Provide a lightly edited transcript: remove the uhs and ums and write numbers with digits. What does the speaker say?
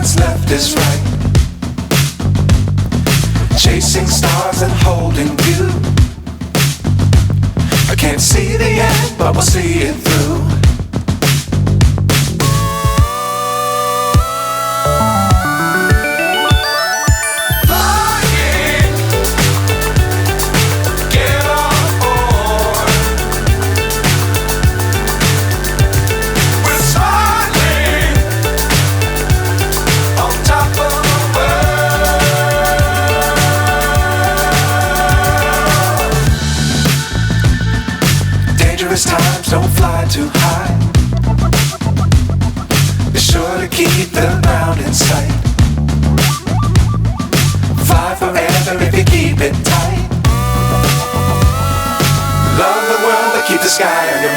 what's left is right. Chasing stars and holding you. I can't see the end, but we'll see it through. Times don't fly too high. Be sure to keep the ground in sight. Fly forever if you keep it tight. Love the world but keep the sky on your mind.